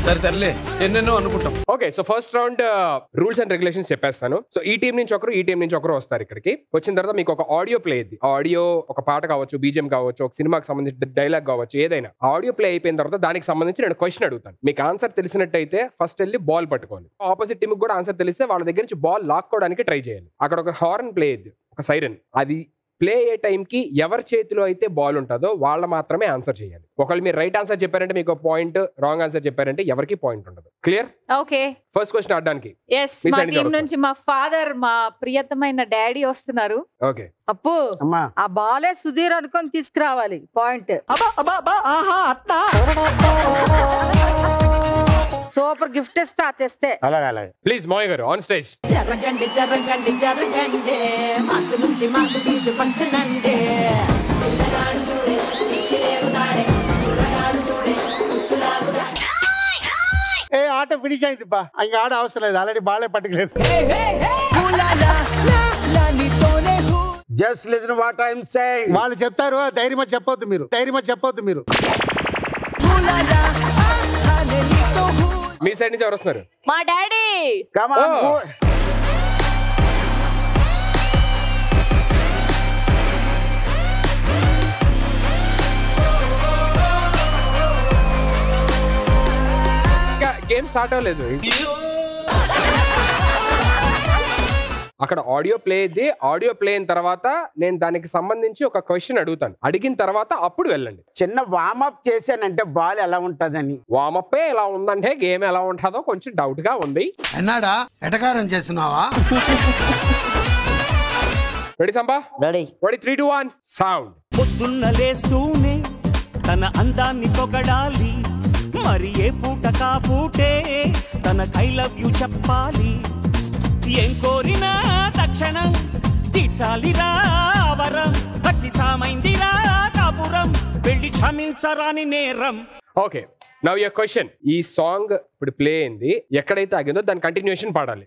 సరే తరలే ఎన్నెన్నో అనుకుంటాం. Okay, so first round rules and regulations చెప్పేస్తాను. సో ఈ టీం నుంచి ఒకరు, ఈ టీం నుంచి ఒకరు వస్తారు ఇక్కడికి. వచ్చిన తర్వాత మీకు ఒక ఆడియో ప్లే అయింది. ఆడియో ఒక పాట కావచ్చు, బీజిఎం కావచ్చు, ఒక సినిమాకి సంబంధించిన డైలాగ్ కావచ్చు, ఏదైనా ఆడియో ప్లే అయిపోయిన తర్వాత దానికి సంబంధించి నేను క్వశ్చన్ అడుగుతాను. మీకు ఆన్సర్ తెలిసినట్టయితే ఫస్ట్ వెళ్ళి బాల్ పట్టుకోవాలి. ఆపోజిట్ టీమ్ కూడా ఆన్సర్ తెలిస్తే వాళ్ళ దగ్గర నుంచి బాల్ లాక్కోవడానికి ట్రై చేయాలి. అక్కడ ఒక హార్న్ ప్లే అయింది, ఒక సైరన్. అది ప్లే అయ్యే టైంకి ఎవరి చేతిలో అయితే బాల్ ఉంటుందో వాళ్ళు మాత్రమే ఆన్సర్ చేయాలి. ఒకవేళ మీరు రైట్ ఆన్సర్ చెప్పారంటే మీకు పాయింట్, రాంగ్ ఆన్సర్ చెప్పారంటే ఎవరికి పాయింట్ ఉండదు. క్లియర్? ఓకే, ఫస్ట్ క్వశ్చన్ ఆడడానికి మా టీం నుంచి మా ఫాదర్, మా ప్రియతమైన డాడీ వస్తున్నారు. ఓకే అప్పు, ఆ బాలే సుధీర్ అనుకొని తీసుకురావాలి పాయింట్. సూపర్ గిఫ్ట్ ఇస్తా తెస్తే. అలాగే అలాగే. ప్లీజ్ మోయ్ గారు ఆన్ స్టేజ్. జరగండి జరగండి జరగండి మాసు నుంచి మాసు తీసి పంచనండి. పిల్లగాడు చూడే ఇచ్చిలేగుదాడే, కుర్రగాడు చూడే కుచ్చులాగుదాడే. ఏ ఆట ఫినిష్ అయింది బా, ఇంకా ఆడ అవసరం లేదు, ఆల్రెడీ బాలే పట్టుకోలేదు. Just listen what I am saying. వాళ్ళు చెప్తారు, ధైర్యం చెప్పొద్దు మీరు, ధైర్యం చెప్పొద్దు మీరు. మీ సైడ్ నుంచి ఎవరు వస్తున్నారు? మా daddy. Come on. Game start అవ్వలేదు. అక్కడ ఆడియో ప్లే అయింది. ఆడియో ప్లే అయిన తర్వాత నేను దానికి సంబంధించి ఒక క్వశ్చన్ అడుగుతాను. అడిగిన తర్వాత అప్పుడు వెళ్ళండి. చిన్న వార్మప్ చేశానంటే బాల్ ఎలా ఉంటదని. వార్మప్ ఎలా ఉందంటే గేమ్ ఎలా ఉంటుందో కొంచెం డౌట్ గా ఉంది. అన్నాడా ఎటకారం చేస్తున్నావా? రెడీ సంపా? రెడీ. Ready 3 2 1 sound. పొద్దున్న లేస్తూనే తన అందాన్ని పొగడాలి, మరి ఏ పూట కా పూటే తన ఐ లవ్ యు చెప్పాలి. ఏం కోరినా తక్షణం తీర్చాలిరా వరం, భక్తి సామైందిరా కాపురం, వెళ్ళి క్షమించరాని నేరం. Okay, now your question. ఈ సాంగ్ ఇప్పుడు ప్లే అయింది, ఎక్కడైతే ఆగిందో దాని కంటిన్యూషన్ పాడాలి.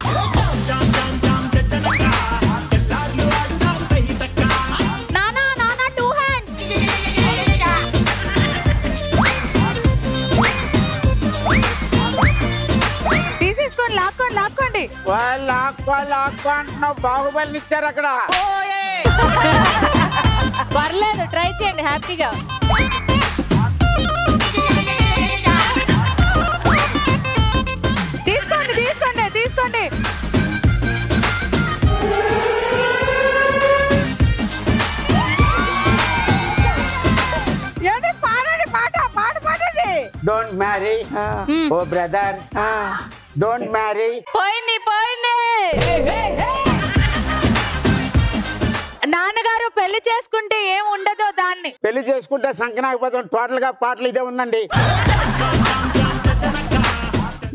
లాక్కోండి. బాహుబలి ఇచ్చారు అక్కడ. పర్లేదు, ట్రై చేయండి హ్యాపీగా. తీసుకోండి తీసుకోండి తీసుకోండి. పాడండి, పాట పాట పాడండి. Don't marry oh brother, don't marry. పోయింది పోయింది. నాన్నగారు పెళ్లి చేసుకుంటే ఏం ఉండదో దాన్ని. పెళ్లి చేసుకుంటే సంకనాకపోతాం. టోటల్ గా పాటలు ఇదే ఉందండి.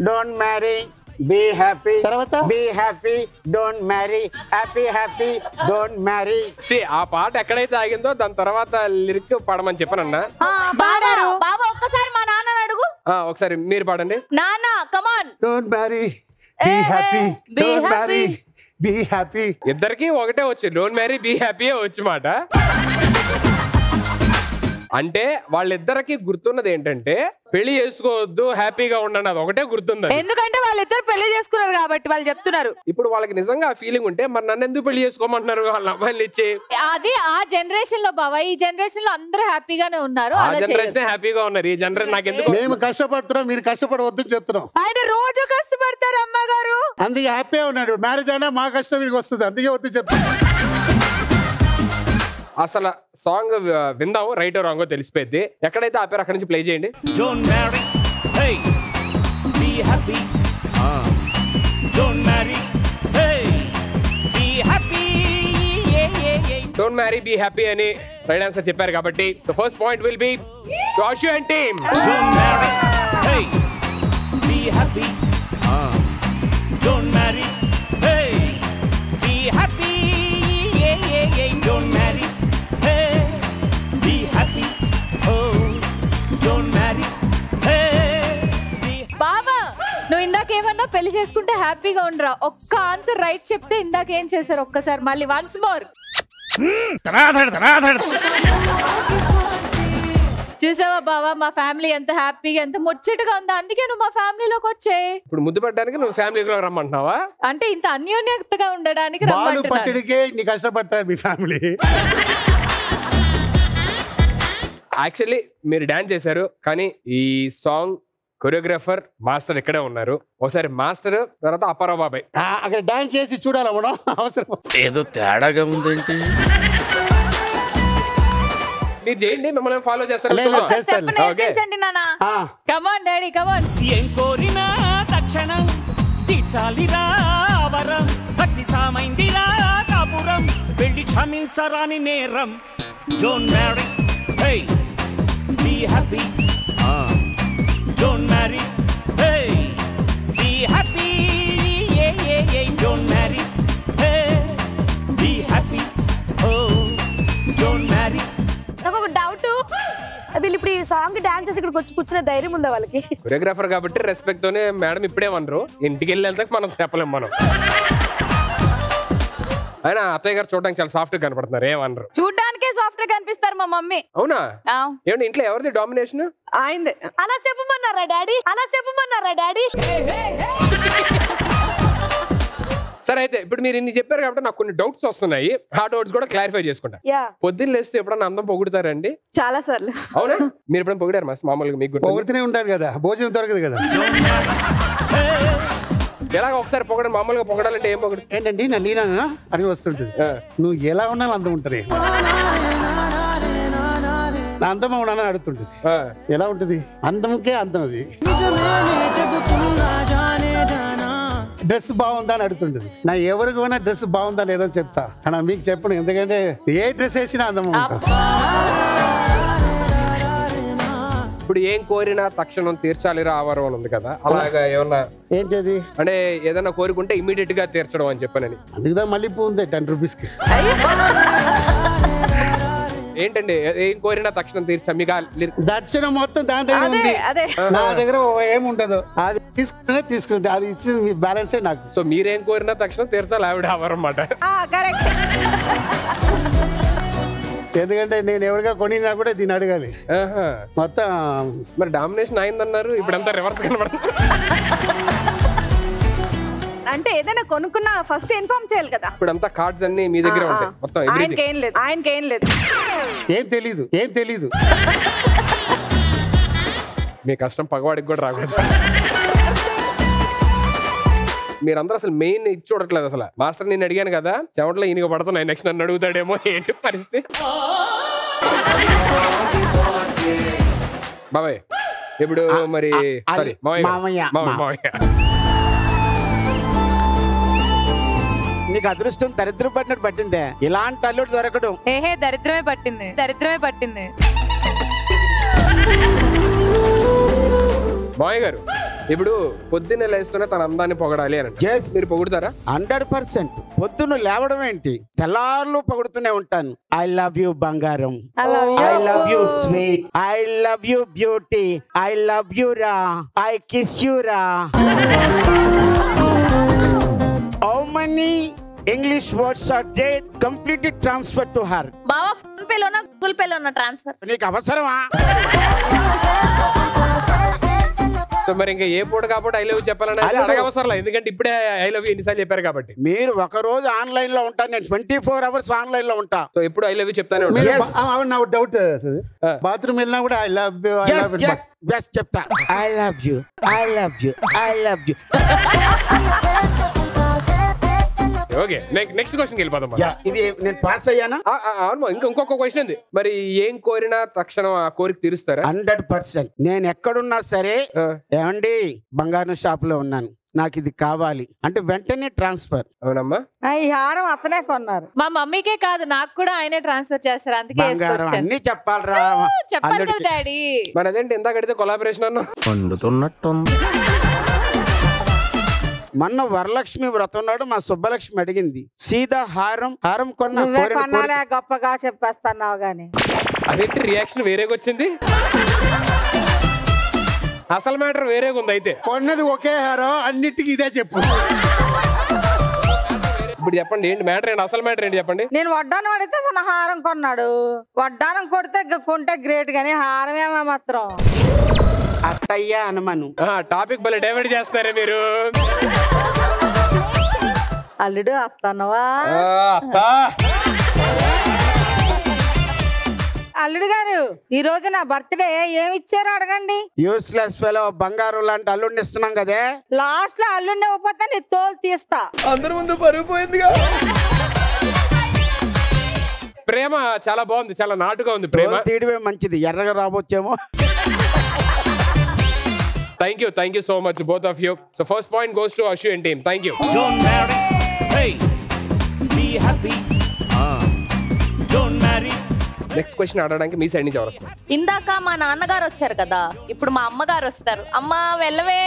Don't marry, be happy. తర్వాత be happy, don't marry, happy happy, don't marry. ఆ పాట ఎక్కడైతే ఆగిందో దాని తర్వాత లిరిక్ పాడమని చెప్పనన్నా. పాడారు. బాబా ఒక్కసారి మా నాన్న అడుగు. ఒకసారి మీరు పాడండి. నాన్న come on. Don't marry, be happy, don't marry, be happy. ఇద్దరికి ఒకటే వచ్చి డోంట్ మ్యారీ బీ హ్యాపీ వచ్చి మాట. అంటే వాళ్ళిద్దరికి గుర్తున్నది ఏంటంటే పెళ్లి చేసుకోవద్దు, హ్యాపీగా ఉండండి, అది ఒకటే గుర్తుంది. ఎందుకంటే వాళ్ళిద్దరు పెళ్లి చేసుకున్నారు కాబట్టి వాళ్ళు చెప్తున్నారు. ఇప్పుడు వాళ్ళకి నిజంగా ఆ ఫీలింగ్ ఉంటే మరి నన్ను ఎందుకు పెళ్లి చేసుకోమంటున్నారు వాళ్ళ అమ్మాయిని ఇచ్చి? అది ఆ జనరేషన్ లో బాబా, ఈ జనరేషన్ లో అందరూ హ్యాపీగానే ఉన్నారు. ఆ జనరేషన్ హ్యాపీగా ఉన్నారు, ఈ జనరేషన్ నాకు ఎందుకు? మేము కష్టపడుతున్నాం, మీరు కష్టపడవద్దని చెప్తున్నాం. ఆయన రోజు కష్టపడతారు అమ్మగారు, అందుకే హ్యాపీగా ఉన్నాడు. మ్యారేజ్ అయినా మా కష్టం మీకు వస్తుంది, అందుకే వద్దు చెప్తాను. అసలు సాంగ్ విందాము, రైట్ రాంగో తెలిసిపోయింది. ఎక్కడైతే ఆపారు అక్కడి నుంచి ప్లే చేయండి. Don't marry, hey, be happy. Don't marry, hey, be happy. Don't marry, be happy అని రైట్ ఆన్సర్ చెప్పారు కాబట్టి so first point will be to Ashu and team. Don't marry, hey, be happy. Don't marry, hey, be happy. Don't marry, hey, be happy. Oh, don't marry, hey. బాబా నువ్వు ఇందాకేమన్నా పెళ్లి చేసుకుంటే హ్యాపీగా ఉండరా? ఒక్క answer right చెప్తే ఇందాకేం చేశారు ఒక్కసారి మళ్ళీ వన్స్ మోర్. చూసావా బావా మా ఫ్యామిలీ ఎంత హ్యాపీగా ఎంత ముచ్చటగా ఉందో, అందుకే నువ్వు మా ఫ్యామిలీలోకి వచ్చే. ఇప్పుడు ముద్దు పెట్టడానికి నువ్వు ఫ్యామిలీలో రమ్మంటున్నావా? అంటే ఇంత అన్యోన్యతగా ఉండడానికి బాలు రమ్మంటున్నాను. పట్టుడికే నీ కష్టపడతారు మీ ఫ్యామిలీ. యాక్చువల్లీ మీరు డాన్స్ చేశారు, కానీ ఈ సాంగ్ కొరియోగ్రాఫర్ మాస్టర్ ఇక్కడే ఉన్నారు. ఒకసారి మాస్టర్ తర్వాత అప్పారావు బాబాయ్ అక్కడ డాన్స్ చేసి చూడాలా మనం? అవసరం ఏదో తేడాగా ఉందేంటి? మీరు చేయండి, మిమ్మల్ని ఫాలో చేస్తారు. లేదు, చూద్దాం. చేస్తాను. Step నేర్పించండి నాన్న. Come on daddy, come on. ఏం కోరినా తక్షణం తీర్చాలిరా వరం, భక్తి సామైందిరా కాపురం, వెళ్ళి క్షమించరాని నేరం. Don't marry, hey be happy. Don't marry, hey be happy. Don't marry, hey be happy. Oh don't marry. నాకు ఒక డౌట్, వీళ్ళు ఇప్పుడు ఈ సాంగ్ డాన్స్ చేసి ఇక్కడికి వచ్చి కూర్చునే ధైర్యం ఉందా వాళ్ళకి? కొరియోగ్రాఫర్ కాబట్టి రెస్పెక్ట్ తోనే మేడం ఇప్పుడేమనరు, ఇంటికి వెళ్ళేంత మనం చెప్పలేం. మనం అయినా అత్తయ్య గారు చూడడానికి చాలా సాఫ్ట్ గా కనపడుతున్నారు, ఏమనరు. చూడ్డానికే సాఫ్ట్ గా కనిపిస్తారు మా మమ్మీ. అవునా? ఏమండి ఇంట్లో ఎవరిది డామినేషన్? ఆయిందే. అలా చెప్పమన్నారా డాడీ? అలా చెప్పమన్నారా డాడీ? సరే అయితే ఇప్పుడు మీరు ఇన్ని చెప్పారు కాబట్టి నాకు కొన్ని డౌట్స్ వస్తున్నాయి. ఆ డౌట్స్ కూడా క్లారిఫై చేసుకుంటా. పొద్దున్న లేస్తే ఎప్పుడన్నా అందం పొగుడుతారండి? చాలా సార్లు. అవునా? మీరు ఎప్పుడైనా పొగిడారు మామూలుగా? మీకు పొగుడుతూనే ఉంటారు కదా, భోజనం దొరకదు కదా. ఎలాగ ఒకసారి పొగడం, మామూలుగా పొగడాలంటే ఏం పొగడు? ఏంటండి నా లీనా అని వస్తుంటుంది. నువ్వు ఎలా ఉన్నా అందం ఉంటుంది, నా అందమా ఉన్నానని అడుగుతుంటుంది. ఎలా ఉంటుంది? అందముకే అందం. అది డ్రెస్ బాగుందా అని అడుగుతుంటది. నా ఎవరికి పోయినా డ్రెస్ బాగుందా లేదని చెప్తా, కానీ మీకు చెప్పను, ఎందుకంటే ఏ డ్రెస్ వేసినా అందం ఉంటా. ఇప్పుడు ఏం కోరినా తక్షణం తీర్చాలిరా ఆవరం అని ఉంది కదా, అలాగా ఏమన్నా ఏంటది? అంటే ఏదైనా కోరుకుంటే ఇమీడియట్ గా తీర్చడం అని చెప్పానని. అందుకుదా మళ్ళీ ఉంది 10 రూపీస్కి. ఏంటండి ఏం కోరినా తక్షణం తీర్చా? మీకు దర్శనం మొత్తం దాని దగ్గర ఉంది, నా దగ్గర ఏముండదు. అది తీసుకుంటే అది ఇచ్చింది మీ బ్యాలెన్సే నాకు. సో మీరేం కోరినా తక్షణం తీర్చాలి ఆవిడ ఆవరం అన్నమాట. ఎందుకంటే నేను ఎవరిగా కొనినా కూడా దీన్ని అడగాలి మొత్తం. మరి డామినేషన్ అయిందన్నారు, ఇప్పుడంతా రివర్స్ కనబడుతుంది. అంటే ఏదైనా కొనుక్కున్నా ఫస్ట్ ఇన్ఫార్మ్ చేయాలి కదా. ఇప్పుడంతా కార్డ్స్ అన్ని మీ దగ్గర ఉంటాయి మొత్తం. ఆయనకేం లేదు, ఆయనకేం లేదు, ఏం తెలీదు. మీ కష్టం పగవాడికి కూడా రాకూడదు. మీరందరూ అసలు మెయిన్ ఇది చూడట్లేదు. అసలు మాస్టర్ నేను అడిగాను కదా, చెమటలో ఈయనకు పడుతున్నాయి, నెక్స్ట్ నన్ను అడుగుతాడేమో ఏంటి పరిస్థితి. బాబాయ్ ఇప్పుడు మరి సారీ మామయ్య, నీకు అదృష్టం దరిద్రం పట్టినట్టు పట్టిందే. ఇలాంటి అల్లుడు దొరకడు. ఏహే దరిద్రమే పట్టింది. మామయ్య గారు ఇప్పుడు పొద్దున్నే లేస్తూనే తన అందాన్ని పొగడాలి అని మీరు పొగుడతారా? 100%. పొద్దున్న లేవడం ఏంటి, తెల్లార్లు పొగుడుతూనే ఉంటాను. ఐ లవ్ యూ బంగారం, I love you sweet, I love you beauty, I love you రా, ఐ కిస్ యూ రా. How many English words are there completely transferred to her? బావా ఫోన్ పే లోనా గూగుల్ పే లోనా transfer? నీకు అవసరమా? So మరి ఇంకా ఏ పూట కాబట్టి ఐ లవ్ చెప్పాలని అడగవసరం లేదు, ఎందుకంటే ఇప్పుడే ఐ లవ్ ఎన్నిసార్లు చెప్పారు కాబట్టి. మీరు ఒక రోజు ఆన్లైన్ లో ఉంటాను, నేను 24 hours ఆన్లైన్ లో ఉంటా. సో ఎప్పుడు ఐ లవ్ చెప్తానే ఉంటాను. నాకు డౌట్, బాత్రూమ్ వెళ్ళినా కూడా ఐ లవ్ యూ చెప్తా. I love you, I love you, I love you. Okay next question వెళ్ళిపోదాం. ఇది నేను పాస్ అయ్యానా? ఇంకొక క్వశ్చన్ ఉంది. మరి ఏం కోరినా తక్షణం ఆ కోరిక తీరుస్తారా? 100%. నేను ఎక్కడున్నా సరే, ఏమండి బంగారం షాప్ లో ఉన్నాను, నాకు ఇది కావాలి అంటే వెంటనే ట్రాన్స్ఫర్. అవునమ్మా, ఈ హారం అతనే కొన్నారు. మా మమ్మీకే కాదు నాకు కూడా ఆయనే ట్రాన్స్ఫర్ చేస్తారు, అందుకే బంగారం అన్ని చెప్పాలరా. చెప్పాలి కదా డాడీ. మరి అదేంటి ఇందాక అడిగితే కొలాబరేషన్ అన్నా పండుతున్నట్టు. మొన్న వరలక్ష్మి వ్రతం నాడు మా సుబ్బలక్ష్మి అడిగింది, సీదా హారం కొన్నా గొప్పగా చెప్పేస్తున్నావు గానీ అదేంటి రియాక్షన్ వేరేగా వచ్చింది? అసలు మ్యాటర్ వేరేగా ఉంది. అయితే కొన్నది ఒకే హారం, అన్నిటికీ ఇదే చెప్పు. ఇప్పుడు చెప్పండి ఏంటి మ్యాటర్ ఏంటి, అసలు మ్యాటర్ ఏంటి చెప్పండి. నేను వడ్డానం అడిగితే తన హారం కొన్నాడు. వడ్డానం కొడితే కొంటే గ్రేట్ గానీ హారం ఏమో మాత్రం అత్తయ్య అనమను. టాపిక్ భలే డైవర్ట్ చేస్తున్నారే మీరు. అల్లుడు అత్తన్నవా? అల్లుడు గారు ఈ రోజు నా బర్త్డే ఏమి ఇచ్చారో అడగండి. యూస్లెస్ ఫెలో బంగారు లాంటి అల్లుడిని ఇస్తున్నాం కదే. లాస్ట్ లో అల్లుడిని ఇవ్వకపోతే నీ తోలు తీస్తా. అందరి ముందు పరుగు పోయిందిగా. ప్రేమ చాలా బాగుంది, చాలా నాటుగా ఉంది ప్రేమ. తీయడమే మంచిది, ఎర్రగా రాబోచ్చేమో. Thank you so much both of you. So first point goes to Ashu and team. Thank you. Don't marry, hey, be happy. Don't marry. Next question అడగడానికి మీ సైడ్ నుంచి ఎవరు వస్తారు? ఇందాక మా నాన్నగారు వచ్చారు కదా, ఇప్పుడు మా అమ్మగారు వస్తారు. అమ్మా వెళ్ళవే.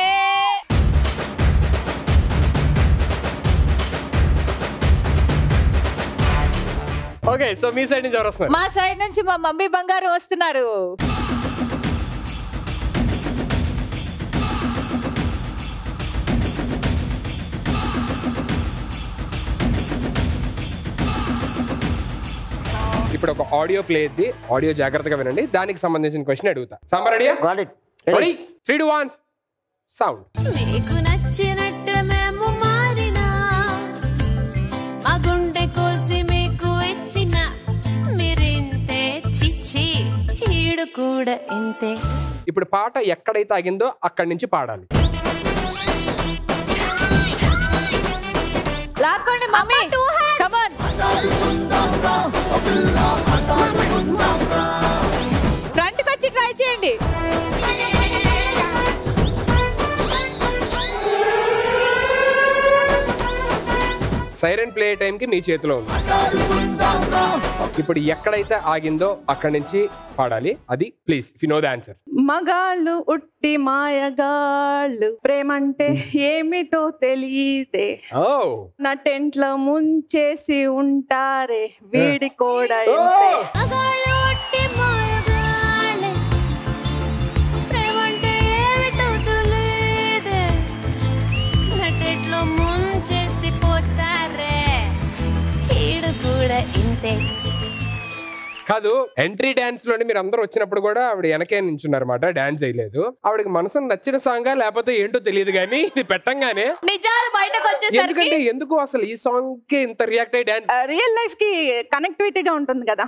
ఓకే, సో మీ సైడ్ నుంచి ఎవరు వస్తున్నారు? మా సైడ్ నుంచి మా మమ్మీ బంగారు వస్తున్నారు. ఇప్పుడు ఒక ఆడియో ప్లే అయ్యింది, ఆడియో జాగ్రత్తగా వినండి, దానికి సంబంధించిన క్వశ్చన్ అడుగుతా. సాంబార్ రెడీ? Ready 3 2 1 sound. మీకు నచ్చినట్టు మేము మారినా మా గుండె కోసి మీకు ఇచ్చిన మీరింతే చిచ్చి ఈడు కూడా ఇంతే. ఇప్పుడు పాట ఎక్కడైతే ఆగిందో అక్కడి నుంచి పాడాలి. లాక్కోండి మమ్మీ, కమ్ ఆన్. ఫ్రంట్ కి వచ్చి ట్రై చేయండి. సైరన్ ప్లే టైం కి మీ చేతిలో ఉంది. ఇప్పుడు ఎక్కడైతే ఆగిందో అక్కడి నుంచి పాడాలి. అది please if you know the answer. మగాళ్ళు ఉట్టి మాయగాళ్ళు, ప్రేమంటే ఏమిటో తెలియదే, నా టెంట్ లో ముంచేసి ఉంటారే వీడి కూడా ఇంతే. మగాళ్ళు ఉట్టి మాయగాళ్ళే, ప్రేమంటే ఏమిటో తెలియదే, నా టెంట్ లో ముంచేసి పోతారే ఈడు కూడా ఇంతే. కాదు, ఎంట్రీ డాన్స్ లోని మీరు అందరూ వచ్చినప్పుడు కూడా ఆవిడ వెనకే నించున్నారు అన్నమాట, డాన్స్ చేయలేదు. ఆవిడకి మనసుకు నచ్చిన సాంగ్ లేకపోతే ఏంటో తెలియదు కానీ ఇది పెట్టంగానే నిజాలు బయటకు వచ్చేసరికి, ఎందుకంటే ఎందుకు అసలు ఈ సాంగ్ కి ఇంత రియాక్ట్ అయ్యి డాన్స్. రియల్ లైఫ్ కి కనెక్టివిటీగా ఉంటుంది కదా.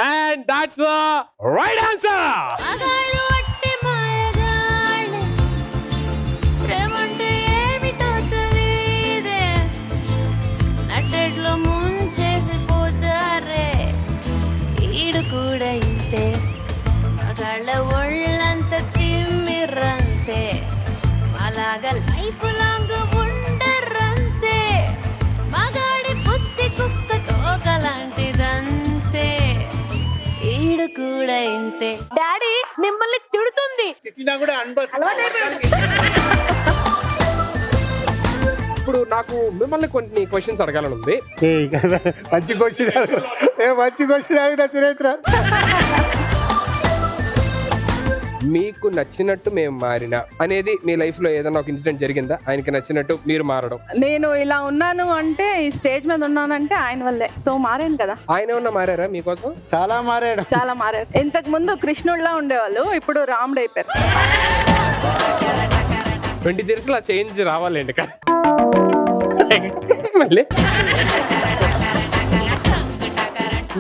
And that's the right answer. మగాళ్ళు ఉట్టి మాయగాళ్ళే, ప్రేమంటే ఏమిటో తెలియదే, నట్టెట్లో ముంచేసి పోతారే ఈడు కూడా ఇంతే. మగాళ్ళ ఒళ్ళంత తిమ్మిర్రంతే, అలాగా లైఫ్ లాంగ్ ఉండరంతే, మగాడి బుద్ధి కుక్క తోకలాంటిదంతే ఈడు కూడా ఇంతే. డాడీ మిమ్మల్ని తిడుతుంది. ఇప్పుడు నాకు మిమ్మల్ని కొన్ని క్వశ్చన్స్ అడగాలని ఉంది. మంచి క్వశ్చన్ అడిగిన సురేంద్ర. మీకు నచ్చినట్టు మేము మారిన అనేది మీ లైఫ్ లో ఏదైనా ఒక ఇన్సిడెంట్ జరిగిందా? ఆయనకి నచ్చినట్టు మీరు మారడం. నేను ఇలా ఉన్నాను అంటే, ఈ స్టేజ్ మీద ఉన్నానంటే ఆయన వల్లే. సో మారాను కదా. ఆయన ఏమన్నా మారారా మీకోసం? చాలా మారాడు. చాలా మారారు. ఇంతకు ముందు కృష్ణుడిలా ఉండేవాళ్ళు, ఇప్పుడు రాముడు అయిపోయారు. 20 years లా చేంజ్ రావాలండి మళ్ళీ.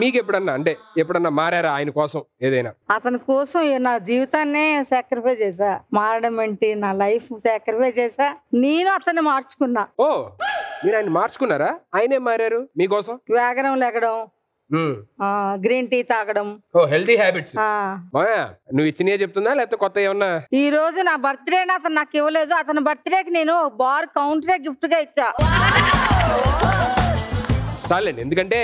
మీకు ఎప్పుడన్నా అంటే ఎప్పుడన్నా మారారా ఆయన కోసం ఏదైనా? అతని కోసం నా జీవితాన్నే సాక్రిఫైస్ చేసా. మారడం ఏంటి, నా లైఫ్ సాక్రిఫైస్ చేసా. నేను అతన్ని మార్చుకున్నా. ఓ, మీరు ఆయన మార్చుకున్నారా? ఆయనే మారారు మీకోసం? వేగరం లేకడం, గ్రీన్ టీ తాగడం. ఓ, హెల్తీ హ్యాబిట్స్. నువ్వు ఇచ్చినయే చెప్తుందా లేకపోతే కొత్త ఏమన్నా? ఈ రోజు నా బర్త్డే అతను నాకు ఇవ్వలేదు. అతని బర్త్డేకి నేను బార్ కౌంటరే గిఫ్ట్ గా ఇచ్చా. చాలండి, ఎందుకంటే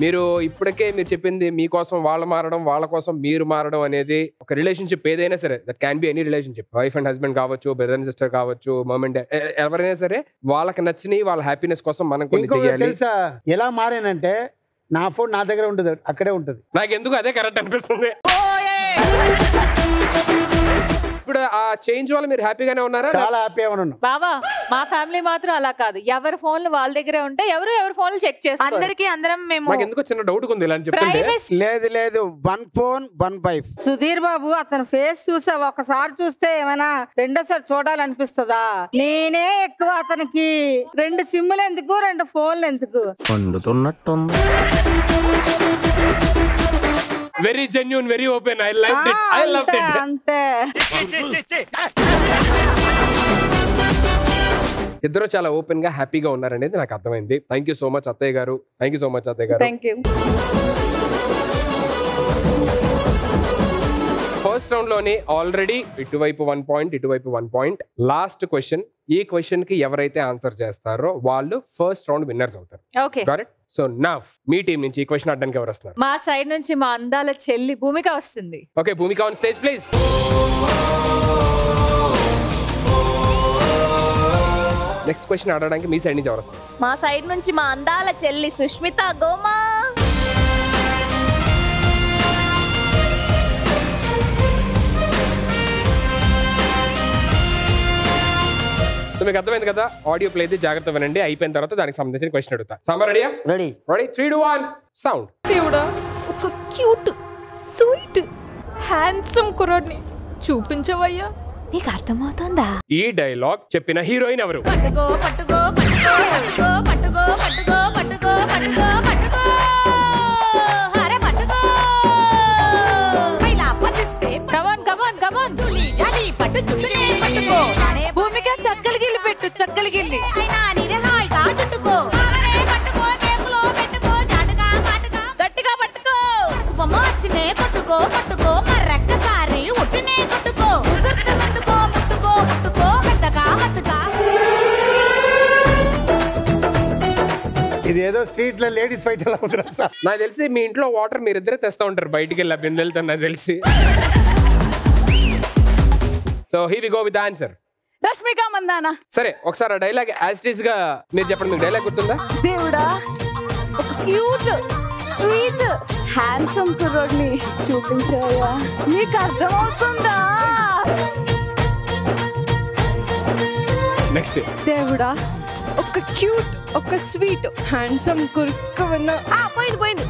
మీరు ఇప్పటికే మీరు చెప్పింది మీకోసం వాళ్ళు మారడం, వాళ్ళ కోసం మీరు మారడం అనేది ఒక రిలేషన్షిప్ ఏదైనా సరే, that can be any relationship, wife and husband కావచ్చు, బ్రదర్ అండ్ సిస్టర్ కావచ్చు, మమ్ అండ్ డాడ్, ఎవరైనా సరే వాళ్ళకి నచ్చినవి వాళ్ళ హ్యాపీనెస్ కోసం మనం కొన్ని చేయాలి. తెలుసా ఎలా మారానంటే, నా ఫోన్ నా దగ్గర ఉంటుంది, అక్కడే ఉంటుంది. నాకు ఎందుకు అదే కరెక్ట్ అనిపిస్తుంది. ఇప్పుడు ఆ చేంజ్ వల్ల మీరు హ్యాపీగానే ఉన్నారా? చాలా హ్యాపీగా ఉన్నాను బావా. మా ఫ్యామిలీ మాత్రం అలా కాదు, ఎవరి ఫోన్లు వాళ్ళ దగ్గరే ఉంటాయి, ఎవరి ఫోన్లు చెక్ చేస్తారు. అందరికి అందరం మేము నాకు ఎందుకో చిన్న డౌట్ ఉంది ఇలా అని చెప్తుంటే. లేదు లేదు, 1 phone 1 wife. సుధీర్ బాబు అతని ఫేస్ చూసావా? ఒకసారి చూస్తే ఏమైనా రెండోసారి చూడాలనిపిస్తుందా? నేనే ఎక్కువ అతనికి 2 సిమ్లు ఎందుకు, 2 ఫోన్లు ఎందుకు? వండుతున్నట్టుంది. Very genuine, very open. I liked it. I loved it. అంతే. ఇద్దరు చాలా ఓపెన్ గా హ్యాపీగా ఉన్నారనేది నాకు అర్థమైంది. థ్యాంక్ యూ సో మచ్ అత్తయ్య గారు. థ్యాంక్ యూ సో మచ్ అత్తయ్య గారు. Thank you. ఫస్ట్ రౌండ్ లోనే ఆల్రెడీ ఇటువైపు 1 పాయింట్, ఇటువైపు 1 పాయింట్. Last question. ఈ క్వశ్చన్ కి ఎవరైతే ఆన్సర్ చేస్తారో వాళ్ళు ఫస్ట్ రౌండ్ విన్నర్స్ అవుతారు. Okay, correct. సో నౌ మీ టీం నుంచి ఈ క్వశ్చన్ అడ్డానికి ఎవరు వస్తున్నారు? మా సైడ్ నుంచి మా అందాల చెల్లి భూమిక వస్తుంది. Okay, Bhumika on stage please. Next question అడగడానికి మీ సైడ్ నుంచి ఎవరు వస్తారు? మా సైడ్ నుంచి మా అందాల చెల్లి సుష్మిత గోమా. సో మీకు అర్థమైంది కదా? ఆడియో ప్లే అయితే జాగ్రత్త వినండి. అయిపోయిన తర్వాత దానికి సంబంధించిన క్వశ్చన్ అడుగుతా. సాంబార్ రెడీయా? రెడీ. Ready 3 2 1 sound. దేవుడా, ఒక క్యూట్ స్వీట్ హ్యాండ్సమ్ కుర్రోడ్ని చూపించవయ్యా. నీకు అర్థమవుతుందా? ఈ డైలాగ్ చెప్పిన హీరోయిన్ ఎవరు? పట్టుకో పట్టుకో పట్టుకో పట్టుకో పట్టుకో పట్టుకో పట్టుకో పట్టుకో పట్టుకో హరే పట్టుకో పైలా పదిస్తే కమాన్ కమాన్ కమాన్. జాలి పట్టు చుట్టునే పట్టుకో భూమిక చక్కలు గిల్లి పెట్టు, చక్కలు గిల్లి. అయినా నీదే హాయిగా చుట్టుకో పట్టుకో కేపులో పెట్టుకో జాటుగా మాటుగా గట్టిగా పట్టుకో. సుపమార్చినే కొట్టుకో కొట్టుకో మర్రక్కసారి ఉట్టునే కొట్టుకో ముట్టుకో ముట్టుకో ముట్టుకో మెత్తగా మత్తుగా. ఇది ఏదో స్ట్రీట్ లో లేడీస్ ఫైట్ ఎలా ఉంది సార్? నాకు తెలిసి మీ ఇంట్లో వాటర్ మీరిద్దరే తెస్తా ఉంటారు బయటికి వెళ్ళి బిందెలతో నాకు తెలిసి. So he we go with answer. Rashmika Mandanna. సరే, ఒకసారి ఆ డైలాగ్ యాజ్ ఇట్ ఈస్ గా మీరు చెప్పండి. మీకు డైలాగ్ గుర్తుందా? దేవుడా, ఒక క్యూట్ స్వీట్ హ్యాండ్సమ్ కుర్రోడ్ని చూపించాయా. నీకు అర్థమవుతుందా? నెక్స్ట్. దేవుడా, ఒక క్యూట్ ఒక స్వీట్ హ్యాండ్సమ్ కుర్కవన్న. పోయింది.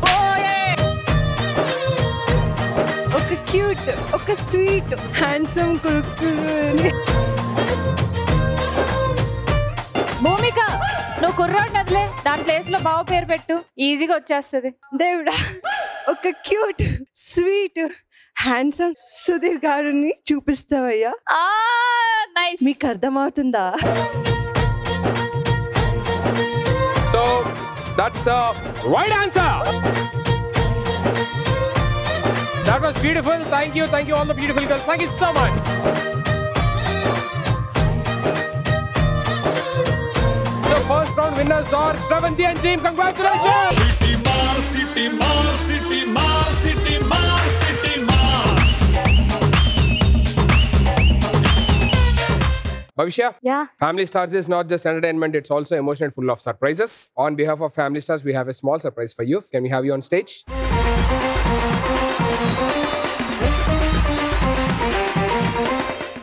ఒక క్యూట్ ఒక స్వీట్ హ్యాండ్సమ్ కుర్కుని. భూమిక, నువ్వు కుర్రాడు నదిలే, దాని ప్లేస్ లో బావ పేరు పెట్టు, ఈజీగా వచ్చేస్తుంది. దేవుడా, ఒక క్యూట్ స్వీట్ హ్యాండ్సమ్ సుధీర్ గారిని చూపిస్తావయ్యా. నైస్. మీకు అర్థమవుతుందా? So that's right answer. That was beautiful. Thank you all the beautiful girls. Thank you so much. The first round winners are Shravanti and team. Congratulations. City Mar, City Mar, City Mar, City Mar, City Mar. Bhavishya, Yeah. Family Stars is not just entertainment, it's also emotion full of surprises. On behalf of Family Stars, we have a small surprise for you. Can we have you on stage?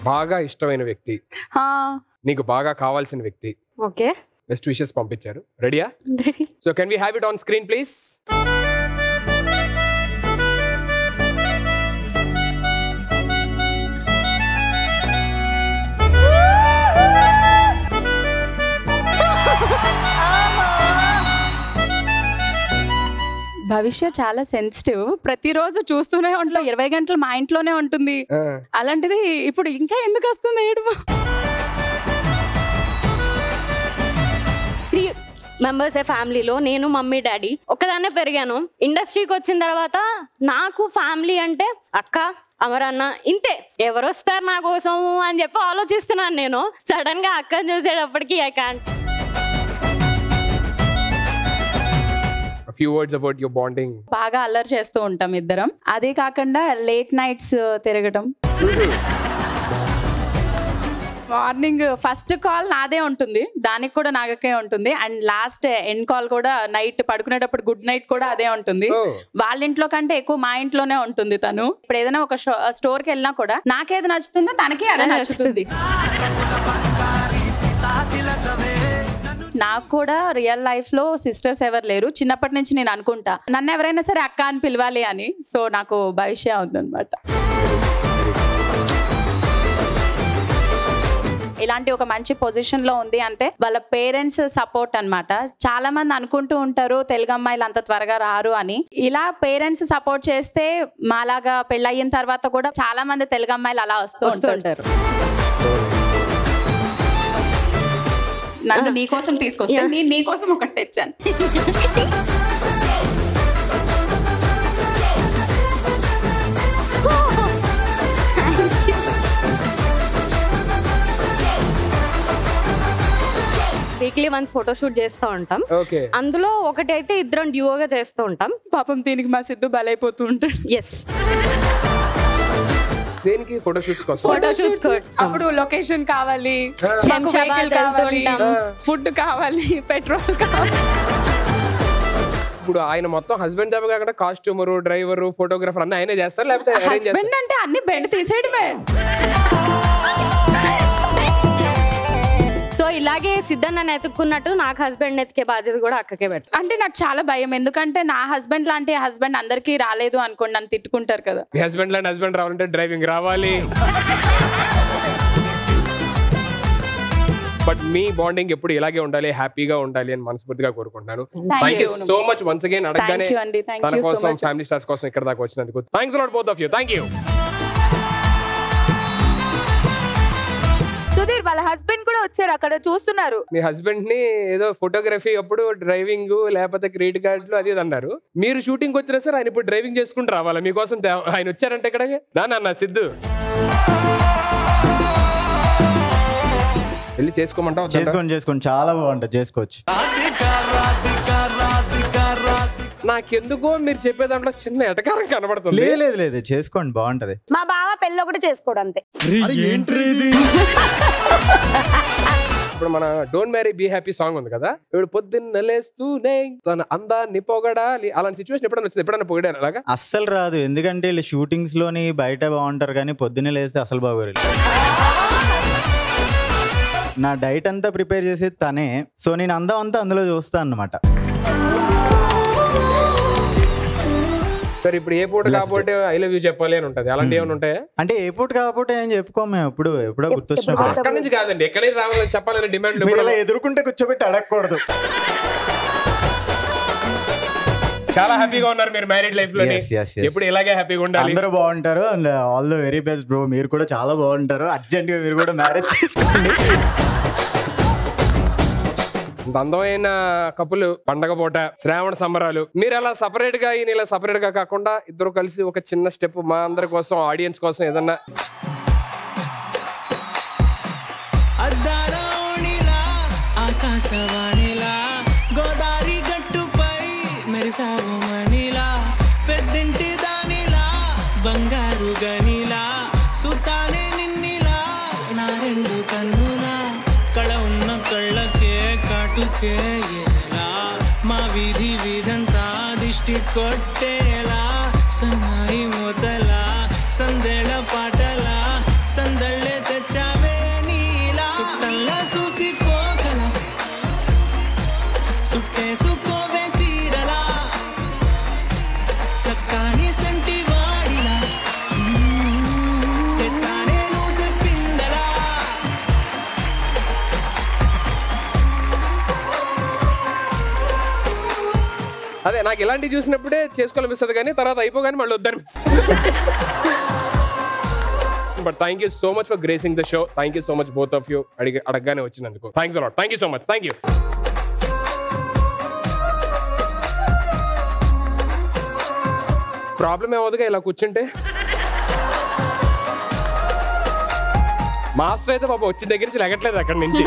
బాగా ఇష్టమైన వ్యక్తి, నీకు బాగా కావాల్సిన వ్యక్తి, okay, best wishes పంపించారు. రెడీయా? So can we have it on screen please? Bhavishya చాలా సెన్సిటివ్. ప్రతిరోజు చూస్తూనే ఉంటాం, 20 గంటలు మా ఇంట్లోనే ఉంటుంది. అలాంటిది ఇప్పుడు ఇంకా ఎందుకు వస్తుంది ఏడుపు? 3 మెంబర్స్ ఫ్యామిలీలో, నేను మమ్మీ డాడీ ఒక్కదాన్నే పెరిగాను. ఇండస్ట్రీకి వచ్చిన తర్వాత నాకు ఫ్యామిలీ అంటే అక్క, అమరన్న, ఇంతే. ఎవరు వస్తారు నా కోసం అని చెప్పి ఆలోచిస్తున్నాను నేను. సడన్ గా అక్కని చూసేటప్పటికి I can't. few words about your bonding. బాగా అల్లరి చేస్తూ ఉంటాం ఇద్దరం. అదే కాకుండా లేట్ నైట్స్ తిరగడం. మార్నింగ్ ఫస్ట్ కాల్ నాదే ఉంటుంది, దానికి కూడా నాకే ఉంటుంది. అండ్ లాస్ట్ ఎండ్ కాల్ కూడా నైట్ పడుకునేటప్పుడు గుడ్ నైట్ కూడా అదే ఉంటుంది. వాళ్ళ ఇంట్లో కంటే ఎక్కువ మా ఇంట్లోనే ఉంటుంది తను. ఇప్పుడు ఏదైనా ఒక స్టోర్కి వెళ్ళినా కూడా నాకేది నచ్చుతుందో తనకి అదే నచ్చుతుంది. నాకు కూడా రియల్ లైఫ్ లో సిస్టర్స్ ఎవరు లేరు. చిన్నప్పటి నుంచి నేను అనుకుంటా నన్ను ఎవరైనా సరే అక్క అని పిలవాలి అని. సో నాకు భవిష్య ఉందన్నమాట. ఇలాంటి ఒక మంచి పొజిషన్ లో ఉంది అంటే వాళ్ళ పేరెంట్స్ సపోర్ట్ అన్నమాట. చాలా మంది అనుకుంటూ ఉంటారు తెలుగు అమ్మాయిలు అంత త్వరగా రారు అని. ఇలా పేరెంట్స్ సపోర్ట్ చేస్తే మాలాగా పెళ్ళయిన తర్వాత కూడా చాలా మంది తెలుగు అమ్మాయిలు అలా వస్తూ ఉంటారు. నన్ను నీకోసం తీసుకొస్తే నేను నీకోసం ఒకటి తెచ్చాను. వీక్లీ వన్స్ ఫోటోషూట్ చేస్తూ ఉంటాం. అందులో ఒకటి అయితే ఇద్దరం డ్యూగా చేస్తూ ఉంటాం. పాపం దీనికి మా సిద్ధు బలైపోతూ ఉంటాడు. ఎస్, దేనికి ఫోటోషూట్స్ కోసం. అప్పుడు లొకేషన్ కావాలి, ఫుడ్ కావాలి, పెట్రోల్ కావాలి. ఇప్పుడు ఆయన మొత్తం హస్బెండ్ జాబ్ కాకుండా కాస్ట్యూమర్, డ్రైవర్, ఫోటోగ్రాఫర్ అన్ని ఆయనే చేస్తారు లేకపోతే హస్బెండ్ అంటే అన్ని బెండ్ తీసేయడమే. సో ఇలాగే సిద్ధన్న ఎత్తుకున్నట్టు నాకు హస్బెండ్ ఎత్తుకే బాధ్యత కూడా అక్కకే పెట్టు. అంటే నాకు చాలా భయం, ఎందుకంటే నా హస్బెండ్ లాంటి హస్బెండ్ అందరికీ రాలేదు అనుకోండి, నన్ను తిట్టుకుంటారు కదా. మీ హస్బెండ్ లాంటి హస్బెండ్ రావాలంటే డ్రైవింగ్ రావాలి. బట్ మీ బాండింగ్ ఎప్పుడు ఇలాగే ఉండాలి, హ్యాపీగా ఉండాలి అని మనస్ఫూర్తిగా కోరుకుంటున్నాను. Thank you so much once again. అడగగానే తన కోసం, ఫ్యామిలీ స్టార్స్ కోసం ఇక్కడ దాకా వచ్చినందుకు thanks lot both of you. Thank you. Sudheer వాళ్ళ హస్బెండ్ కూడా వచ్చారు, అక్కడ చూస్తున్నారు. మీ హస్బెండ్ ని ఏదో ఫోటోగ్రఫీ అప్పుడు డ్రైవింగ్ లేకపోతే క్రెడిట్ కార్డులు అది అన్నారు. మీరు షూటింగ్ వచ్చినా సార్ ఆయన ఇప్పుడు డ్రైవింగ్ చేసుకుంటూ రావాలా మీకోసం? ఆయన వచ్చారంటే ఇక్కడ దానన్న సిద్ధు వెళ్ళి చేసుకోమంటావు? చేసుకోండి చాలా బాగుంటుంది, చేసుకోవచ్చు. నాకెందుకో మీరు చెప్పే దాంట్లో చిన్న ఎటకారం కనబడుతుంది. లేదు చేసుకోండి బాగుంటది. మా బావ పెళ్ళి ఒకటి చేసుకోడు అంతే. ఇప్పుడు మన don't marry be happy song ఉంది కదా, ఇప్పుడు పొద్దున్న లేస్తూనే తన అందాన్ని పొగడాలి, అలాంటి సిచ్యువేషన్ ఎప్పుడైనా వచ్చింది? ఎప్పుడైనా పొగిడారు అలాగా? అస్సలు రాదు, ఎందుకంటే వీళ్ళు షూటింగ్స్ లోని బయట బాగుంటారు కానీ పొద్దున్నే లేస్తే అసలు బాగోరు. నా డైట్ అంతా ప్రిపేర్ చేసేది తనే, సో నేను అందం అంతా అందులో చూస్తాను అన్నమాట. సార్ ఇప్పుడు ఏ పూట కాకపోతే ఐ లవ్ యూ చెప్పాలి అని ఉంటది, అలాంటి ఏమైనా ఉంటాయా? అంటే ఏ పూట కాకపోతే ఏం చెప్పుకోము మేము, ఎప్పుడో గుర్తొచ్చినప్పుడు. అక్కడి నుంచి కాదండి, ఎక్కడైనా రావాలని చెప్పాలని డిమాండ్. ఇలా ఎదుర్కొంటే కూర్చోబెట్టి అడగకూడదు. చాలా హ్యాపీగా ఉన్నారు మీరు మ్యారీడ్ లైఫ్ లో. ఎప్పుడు ఇలాగే హ్యాపీగా ఉండాలి. అందరూ బాగుంటారు and all the very best bro. మీరు కూడా చాలా బాగుంటారు, అర్జెంట్ గా మీరు కూడా మ్యారేజ్ చేసుకోండి. అందమైన కపులు పండగ పూట శ్రావణ సంబరాలు, మీరు అలా సపరేట్ గా ఈయన ఇలా సపరేట్ గా కాకుండా ఇద్దరు కలిసి ఒక చిన్న స్టెప్ మా అందరి కోసం, ఆడియన్స్ కోసం ఏదన్నా. ఆకాశవాణిలా గోదావరి గట్టుపై మెరిసావు మణిలా, పెద్దింటి దానిలా బంగారు గనిలా, సుతానే నిన్నిలా నా రెండు కన్నులా, కళ ఉన్న కళ్ళకే కాటుకే ఎలా, మా వీధి వీధంతా దిష్టి కొట్టేలా, సన్నాయి మొదలా సందేళ పాటలా సందళ్ళే తెచ్చావే నీలా, సుట్టల్లా చూసిపోగల సుట్టేసుకోవే సీరలా, సక్కాని సంటి వాడిలా సెత్తానే నువ్వు చెప్పిందలా. అదే నాకు ఇలాంటివి చూసినప్పుడే చేసుకోవాలనిపిస్తుంది, కానీ తర్వాత అయిపోగానే మళ్ళీ వద్దనిపిస్తుంది. But thank you so much for gracing the show. Thank you so much both of you అడగగానే వచ్చినందుకు. Thanks a lot. Thank you so much. Thank you. Problem ఏమవుతుందిగా ఇలా కూర్చుంటే? మాస్టర్ అయితే పాప వచ్చిన దగ్గర నుంచి లెగట్లేదు అక్కడి నుంచి.